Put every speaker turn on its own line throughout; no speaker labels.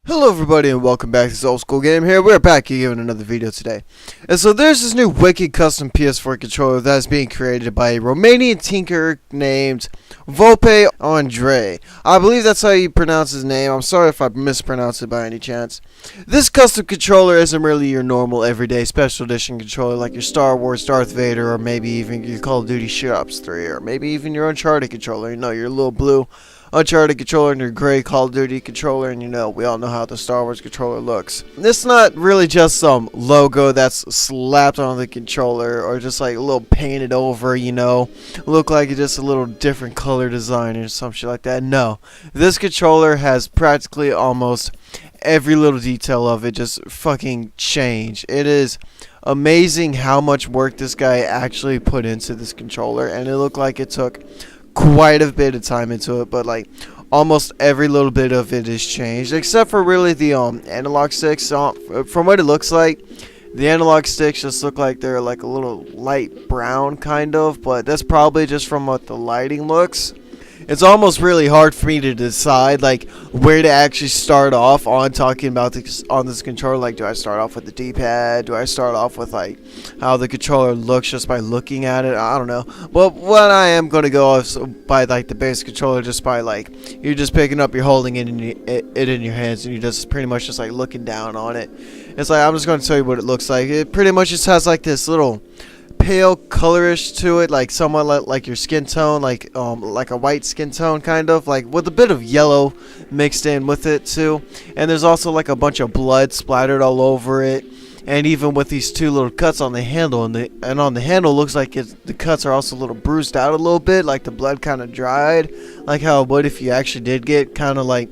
Hello everybody and welcome back to this old school game here. We're back again in another video today. And so there's this new wicked custom PS4 controller that's being created by a Romanian tinker named Vulpe Andrei. I believe that's how you pronounce his name. I'm sorry if I mispronounced it by any chance. This custom controller isn't really your normal everyday special edition controller like your Star Wars Darth Vader, or maybe even your Call of Duty Shit Ops 3, or maybe even your Uncharted controller. You know, your little blue Uncharted controller and your gray Call of Duty controller, and we all know how the Star Wars controller looks. It's not really just some logo that's slapped on the controller or just like a little painted over, look like it's just a little different color design or some shit like that. No, this controller has practically almost every little detail of it just fucking changed. It is amazing how much work this guy actually put into this controller, and it looked like it took quite a bit of time into it, but like almost every little bit of it is changed except for really the analog sticks. From what it looks like, the analog sticks just look like they're like a little light brown kind of, but that's probably just from what the lighting looks. It's almost really hard for me to decide like where to actually start off on talking about this on this controller. Like, do I start off with the D-pad? Do I start off with like how the controller looks just by looking at it? I don't know. But what I am going to go off by like the base controller, just by like you're just picking up, you're holding it in your hands, and you're just pretty much just like looking down on it. It's like, I'm just going to tell you what it looks like. It pretty much just has like this little pale colorish to it, like somewhat like your skin tone, like a white skin tone kind of, like with a bit of yellow mixed in with it too. And there's also like a bunch of blood splattered all over it, and even with these two little cuts on the handle, and on the handle looks like the cuts are also a little bruised out a little bit, like the blood kind of dried, like how it would if you actually did get kind of like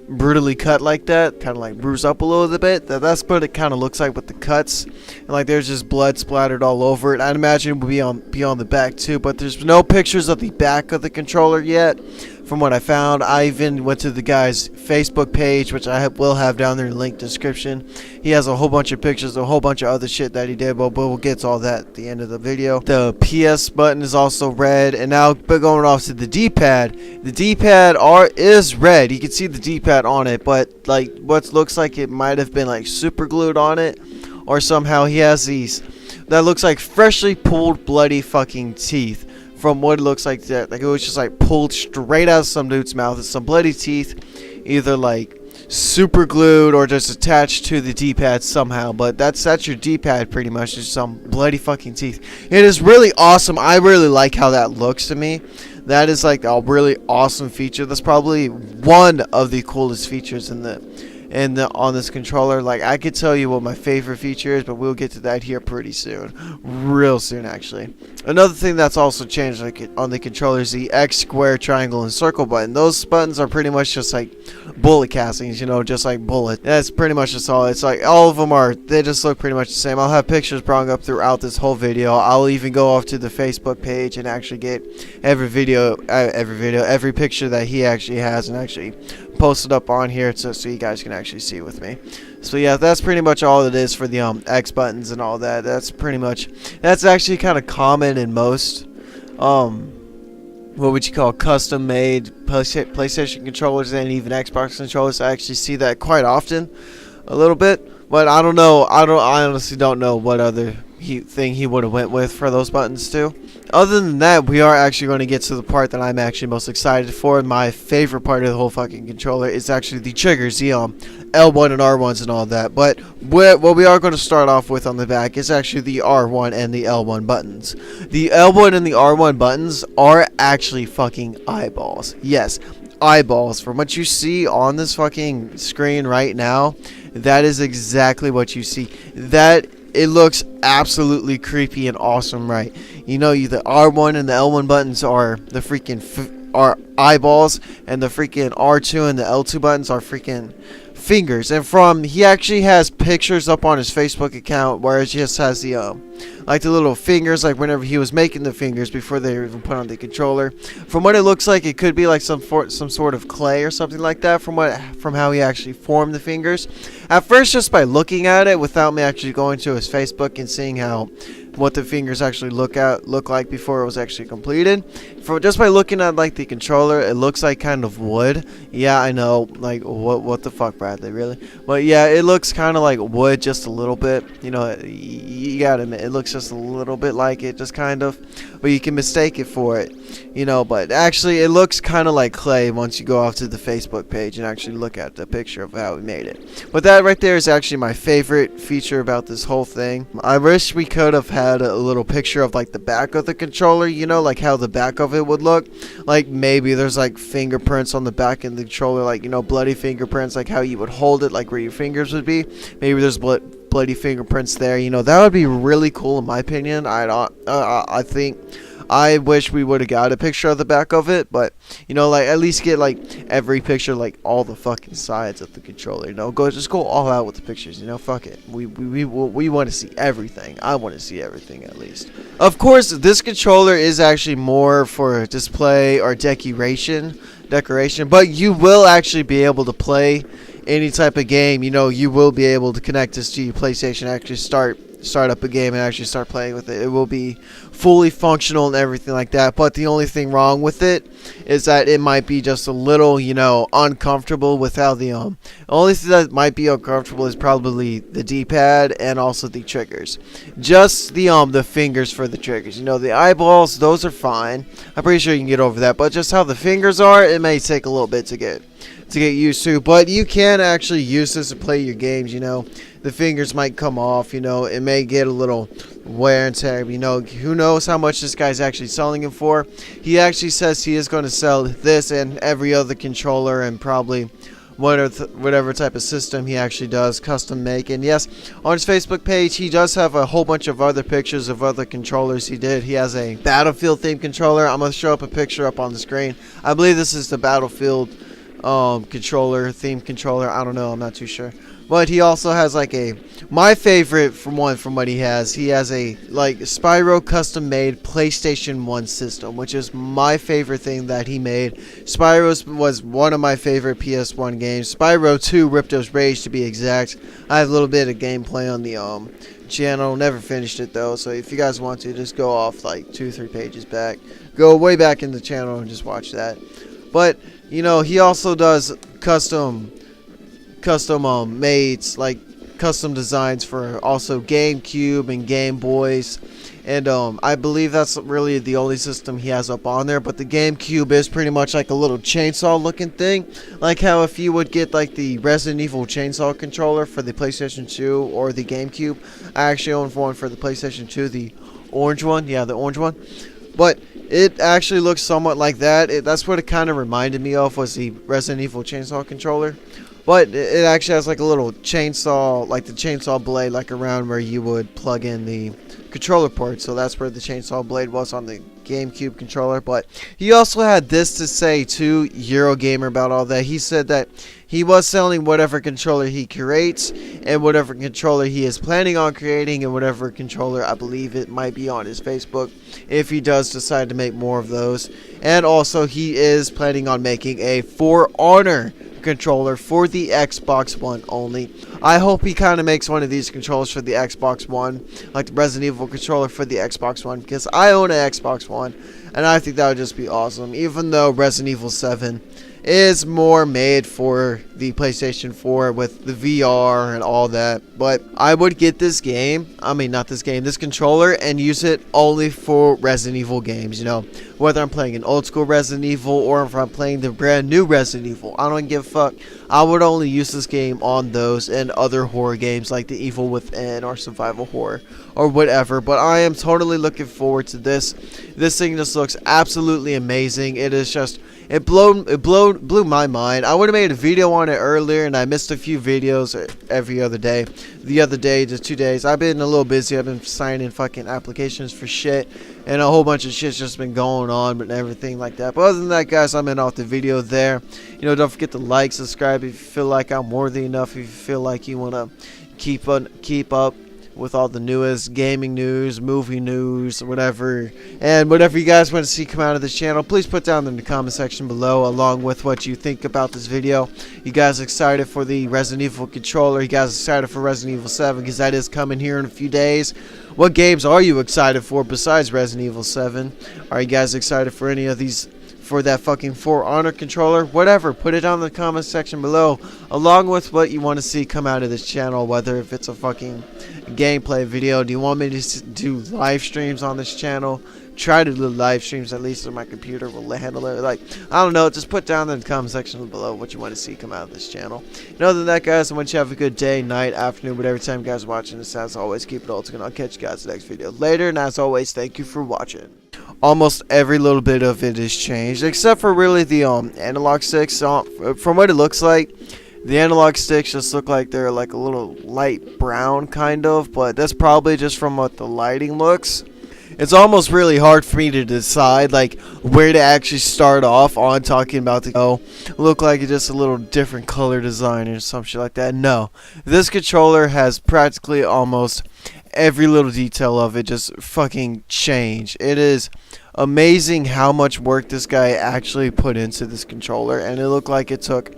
brutally cut like that, kind of like bruised up a little bit. That's what it kind of looks like with the cuts, and like there's just blood splattered all over it. I'd imagine it would be on the back too, but there's no pictures of the back of the controller yet from what I found. I even went to the guy's Facebook page, which I will have down there in the link description. He has a whole bunch of pictures, a whole bunch of other shit that he did, but we'll get to all that at the end of the video. The PS button is also red, and now going off to the D-pad. The D-pad is red. You can see the D-pad on it, but like what looks like it might have been like super glued on it, or somehow he has these that looks like freshly pulled bloody fucking teeth. From what it looks like, that like it was just like pulled straight out of some dude's mouth. It's some bloody teeth, either like super glued or just attached to the D-pad somehow. But that's your D-pad pretty much, just some bloody fucking teeth. It is really awesome. I really like how that looks to me. That is like a really awesome feature. That's probably one of the coolest features on this controller. Like, I could tell you what my favorite feature is, but we'll get to that here pretty soon, real soon actually. Another thing that's also changed on the controller is the X, square, triangle, and circle button. Those buttons are pretty much just like bullet castings, just like bullet. That's pretty much just all. It's like all of them they just look pretty much the same. I'll have pictures brought up throughout this whole video. I'll even go off to the Facebook page and actually get every picture that he actually has and actually post it up on here so you guys can actually see with me. So yeah, that's pretty much all it is for the X buttons and all that. That's actually kind of common in most what would you call custom made PlayStation controllers and even Xbox controllers. I actually see that quite often, a little bit, but I don't know. I honestly don't know what other thing he would have went with for those buttons too. Other than that, we are actually going to get to the part that I'm actually most excited for. My favorite part of the whole fucking controller is actually the triggers, the L1 and R1s and all that. But what we are going to start off with on the back is actually the R1 and the L1 buttons. The L1 and the R1 buttons are actually fucking eyeballs. Yes, eyeballs. From what you see on this fucking screen right now, that is exactly what you see. It looks absolutely creepy and awesome, right? The R1 and the L1 buttons are the freaking eyeballs, and the freaking R2 and the L2 buttons are freaking fingers. And he actually has pictures up on his Facebook account where it just has the like the little fingers, like whenever he was making the fingers before they were even put on the controller. From what it looks like, it could be like some sort of clay or something like that, from how he actually formed the fingers. At first, just by looking at it without me actually going to his Facebook and seeing how what the fingers actually look like before it was actually completed. For just by looking at like the controller, it looks like kind of wood. Yeah, I know, like what the fuck, Bradley, really? But yeah, it looks kind of like wood, just a little bit. You know, you gotta admit, it looks just a little bit like it, just kind of. But you can mistake it for it, you know. But actually, it looks kind of like clay once you go off to the Facebook page and actually look at the picture of how we made it. But that right there is actually my favorite feature about this whole thing. I wish we could have had a little picture of like the back of the controller, you know, like how the back of it would look. Like maybe there's like fingerprints on the back of the controller, like, you know, bloody fingerprints, like how you would hold it, like where your fingers would be. Maybe there's bloody fingerprints there, you know. That would be really cool in my opinion. I think I wish we would have got a picture of the back of it, but you know, like at least get like every picture, like all the fucking sides of the controller, you know. Just go all out with the pictures, you know. Fuck it, we want to see everything. I want to see everything at least. Of course, this controller is actually more for display or decoration, but you will actually be able to play any type of game. You know, you will be able to connect this to your PlayStation, actually start up a game and actually start playing with it. It will be fully functional and everything like that. But the only thing wrong with it is that it might be just a little, you know, uncomfortable without the only thing that might be uncomfortable is probably the D-pad and also the triggers. Just the fingers for the triggers. You know, the eyeballs, those are fine. I'm pretty sure you can get over that. But just how the fingers are, it may take a little bit to get used to. But you can actually use this to play your games, you know. The fingers might come off, you know. It may get a little wear and tear, you know. Who knows how much this guy's actually selling it for. He actually says he is going to sell this and every other controller and probably whatever type of system he actually does custom make. And yes, on his Facebook page he does have a whole bunch of other pictures of other controllers he did. He has a Battlefield themed controller. I'm going to show up a picture up on the screen. I believe this is the Battlefield themed controller. I don't know, I'm not too sure. But he also has like my favorite from what he has a like Spyro custom made PlayStation 1 system, which is my favorite thing that he made. Spyro was one of my favorite PS1 games. Spyro 2 Ripto's Rage to be exact. I have a little bit of gameplay on the channel, never finished it though, so if you guys want to, just go off like 2-3 pages back, go way back in the channel and just watch that. But you know, he also does custom made, like custom designs for also GameCube and Game Boys, and I believe that's really the only system he has up on there. But the GameCube is pretty much like a little chainsaw looking thing, like how if you would get like the Resident Evil chainsaw controller for the PlayStation 2 or the GameCube. I actually own one for the PlayStation 2, the orange one. Yeah, the orange one. But it actually looks somewhat like that. That's what it kind of reminded me of, was the Resident Evil chainsaw controller. But it actually has like a little chainsaw, like the chainsaw blade, like around where you would plug in the controller port. So that's where the chainsaw blade was on the GameCube controller. But he also had this to say to Eurogamer about all that. He said that he was selling whatever controller he creates and whatever controller he is planning on creating and whatever controller, I believe it might be on his Facebook, if he does decide to make more of those. And also he is planning on making a For Honor controller for the Xbox One only. I hope he kind of makes one of these controllers for the Xbox One, like the Resident Evil controller for the Xbox One, because I own an Xbox One and I think that would just be awesome. Even though Resident Evil 7 is more made for the PlayStation 4 with the VR and all that, but I would get this controller and use it only for Resident Evil games, you know, whether I'm playing an old school Resident Evil or if I'm playing the brand new Resident Evil. I don't give a fuck. I would only use this game on those and other horror games like the Evil Within or survival horror or whatever. But I am totally looking forward to this. This thing just looks absolutely amazing. It is just, it blew my mind. I would have made a video on it earlier and I missed a few videos every other day. The other day, just 2 days, I've been a little busy. I've been signing fucking applications for shit and a whole bunch of shit's just been going on and everything like that. But other than that, guys, I'm in off the video there. You know, don't forget to like, subscribe if you feel like I'm worthy enough, if you feel like you want to keep up with all the newest gaming news, movie news, whatever. And whatever you guys want to see come out of this channel, please put down in the comment section below, along with what you think about this video. You guys excited for the Resident Evil controller? You guys excited for Resident Evil 7? Because that is coming here in a few days. What games are you excited for besides Resident Evil 7? Are you guys excited for any of these, for that fucking For Honor controller? Whatever, put it down in the comment section below, along with what you want to see come out of this channel, whether if it's a fucking gameplay video. Do you want me to do live streams on this channel? Try to do live streams, at least so my computer will handle it. Like, I don't know, just put down in the comment section below what you want to see come out of this channel. And other than that, guys, I want you to have a good day, night, afternoon, whatever time you guys are watching this. As always, keep it ultimate. I'll catch you guys in the next video later, and as always, thank you for watching. Almost every little bit of it is changed, except for really the analog sticks. From what it looks like, the analog sticks just look like they're like a little light brown kind of, but that's probably just from what the lighting looks. It's almost really hard for me to decide like where to actually start off on talking about the look like it's just a little different color design or some shit like that. No, this controller has practically almost every little detail of it just fucking changed. It is amazing how much work this guy actually put into this controller, and it looked like it took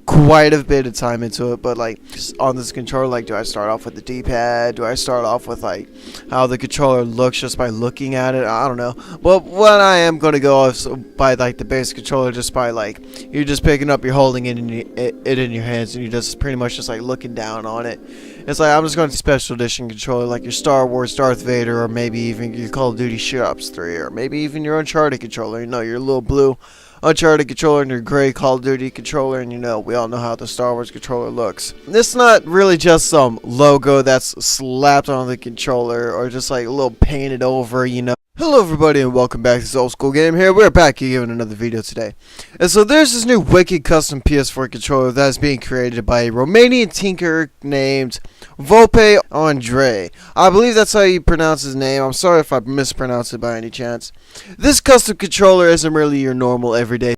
quite a bit of time into it. But like on this controller, like, do I start off with the D-pad? Do I start off with like how the controller looks just by looking at it? I don't know. But what I am going to go off by like the basic controller, just by like you're just picking up, you're holding it in your hands, and you're just pretty much just like looking down on it. It's like I'm just going to special edition controller, like your Star Wars Darth Vader, or maybe even your Call of Duty Shit Ops 3, or maybe even your Uncharted controller. You know, your little blue Uncharted controller and your gray Call of Duty controller, and you know, we all know how the Star Wars controller looks. This is not really just some logo that's slapped on the controller, or just like a little painted over, you know. Hello everybody, and welcome back to this old school game here. We're back here in another video today. And so there's this new wicked custom PS4 controller that is being created by a Romanian tinker named Vulpe Andrei. I believe that's how you pronounce his name. I'm sorry if I mispronounced it by any chance. This custom controller isn't really your normal everyday